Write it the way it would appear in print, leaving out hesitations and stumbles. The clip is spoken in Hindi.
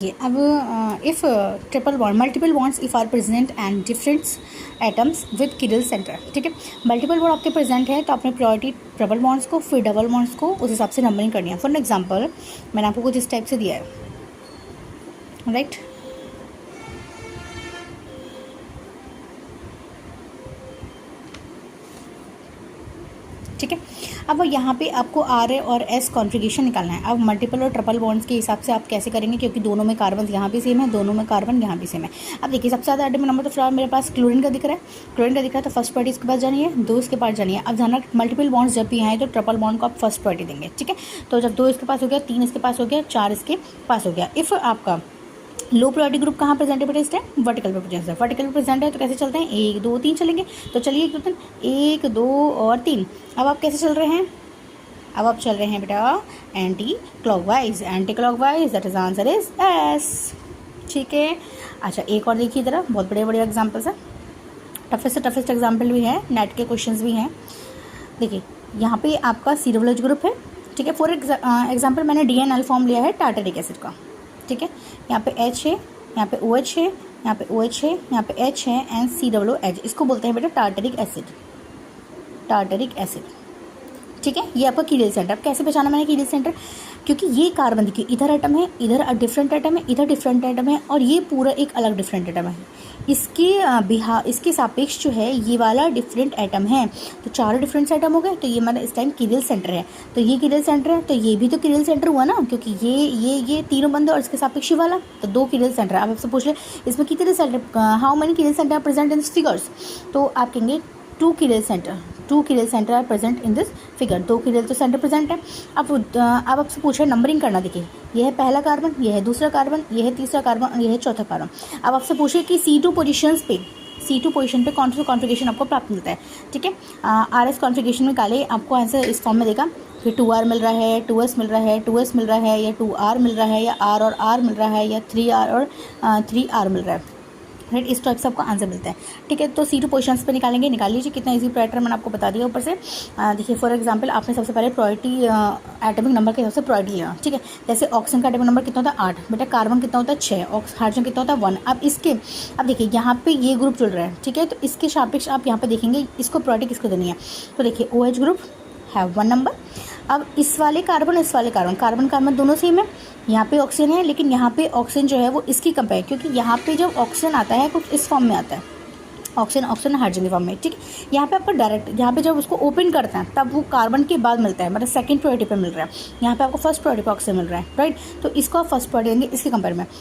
अब if triple bond multiple bonds if are present and different atoms with chiral centre, ठीक है। मल्टीपल बॉन्ड आपके प्रेजेंट है तो आपने प्रायोरिटी ट्रिपल बॉन्ड्स को, फिर डबल बॉन्ड्स को उस हिसाब से नंबरिंग करनी है। फॉर एग्जांपल मैंने आपको कुछ इस टाइप से दिया है, राइट। ठीक है, अब यहाँ पे आपको आर और एस कॉन्फ़िगरेशन निकालना है। अब मल्टीपल और ट्रिपल बॉन्ड्स के हिसाब से आप कैसे करेंगे, क्योंकि दोनों में कार्बन यहाँ भी सेम है, दोनों में कार्बन यहाँ भी सेम है। अब देखिए सबसे ज़्यादा एटॉमिक नंबर तो फिलहाल मेरे पास क्लोरीन का दिख रहा है, तो फर्स्ट प्रायोरिटी इसके पास जानी है, 2 इसके पास जानी है। अब ध्यान मल्टीपल बॉन्ड्स जब भी आए तो ट्रिपल बॉन्ड को आप फर्स्ट प्रायोरिटी देंगे, ठीक है। तो जब 2 इसके पास हो गया, 3 इसके पास हो गया, 4 इसके पास हो गया। इफ़ आपका लो प्रायोरिटी ग्रुप कहाँ प्रेजेंट है बेटा, इस टाइम वर्टिकल पे प्रेजेंट है। वर्टिकल पे प्रेजेंट है तो कैसे चलते हैं, 1 2 3 चलेंगे। तो चलिए 1 2 और 3। अब आप कैसे चल रहे हैं, अब आप चल रहे हैं बेटा anti clockwise, that is answer is S, ठीक है। अच्छा एक और देखिए ज़रा, बहुत बड़े बड़े एग्जाम्पल्स हैं, टफेस्ट से टफेस्ट एग्जाम्पल भी है, नेट के क्वेश्चंस भी हैं। देखिए यहाँ पे आपका सीरोवोलेज ग्रुप है, ठीक है। फॉर एग्जाम्पल मैंने DNL फॉर्म लिया है टार्टरिक एसिड का, ठीक है। यहाँ पे H है, यहाँ पे OH है, यहाँ पे OH है, यहाँ पे H है एंड COOH, इसको बोलते हैं बेटा टार्टरिक एसिड, ठीक है। ये आपका कीरल सेंटर। अब कैसे पहचाना मैंने कीरल सेंटर, क्योंकि ये कार्बन देखिए इधर एटम है, इधर डिफरेंट एटम है, इधर डिफरेंट एटम है, और ये पूरा एक अलग डिफरेंट एटम है। इसके सापेक्ष जो है ये वाला डिफरेंट एटम है, तो चारों डिफरेंट एटम हो गए, तो ये हमारा इस टाइम कीरल सेंटर है। तो ये कीरल सेंटर है, तो ये भी तो कीरल सेंटर हुआ ना, क्योंकि ये तीनों बंदे और इसके सापेक्ष वाला, तो 2 कीरल सेंटर। अब आपसे पूछ ले इसमें कितने centre, how many chiral centre are present in this figures, तो आप कहेंगे 2 chiral centre are present in this figure, 2 chiral तो सेंटर प्रेजेंट है। अब आपसे पूछे नंबरिंग करना, देखिए यह है पहला कार्बन, यह है दूसरा कार्बन, यह है तीसरा कार्बन और यह है चौथा कार्बन। अब आपसे पूछे कि C2 पोजीशन पे कौन सा कॉन्फ़िगरेशन आपको प्राप्त मिलता है, ठीक है। RS कॉन्फ़िगरेशन में निकाले, आपको आंसर इस फॉर्म में देगा कि 2R मिल रहा है, 2S मिल रहा है, 2S मिल रहा है, या 2R मिल रहा है, या R और R मिल रहा है, या 3R और 3R मिल रहा है, राइट। इस टाइप से आपको आंसर मिलता है, ठीक है। तो C2 पोजीशंस पे निकाल लीजिए, कितना इजी पैटर्न मैंने आपको बता दिया ऊपर से। देखिए फॉर एग्जांपल आपने सबसे पहले प्रायोरिटी एटॉमिक नंबर के हिसाब से प्रायोरिटी लिया, ठीक है। जैसे ऑक्सीजन का एटॉमिक नंबर कितना होता है 8, बेटा कार्बन कितना होता है 6, हाइड्रोजन कितना होता है 1। अब देखिए यहाँ पे ये ग्रुप चल रहा है, ठीक है, तो इसके सापेक्ष आप यहाँ पे देखेंगे इसको प्रायोरिटी किसको देनी है। तो देखिए OH ग्रुप हैव 1 नंबर। अब इस वाले कार्बन दोनों सेम है, यहाँ पे ऑक्सीजन है, लेकिन यहाँ पे ऑक्सीजन जो है वो इसकी कंपेयर, क्योंकि यहाँ पे जब ऑक्सीजन आता है कुछ इस फॉर्म में आता है, ऑक्सीजन हाइड्रोजन के फॉर्म में, ठीक है। यहाँ पे आपको डायरेक्ट, यहाँ पे जब उसको ओपन करते हैं तब वो कार्बन के बाद मिलता है, मतलब सेकंड प्रायोरिटी पे मिल रहा है। यहाँ पे आपको फर्स्ट प्रायोरिटी पे ऑक्सीजन मिल रहा है, राइट। तो इसको आप फर्स्ट प्रायोरिटी देंगे इसके कंपेयर में।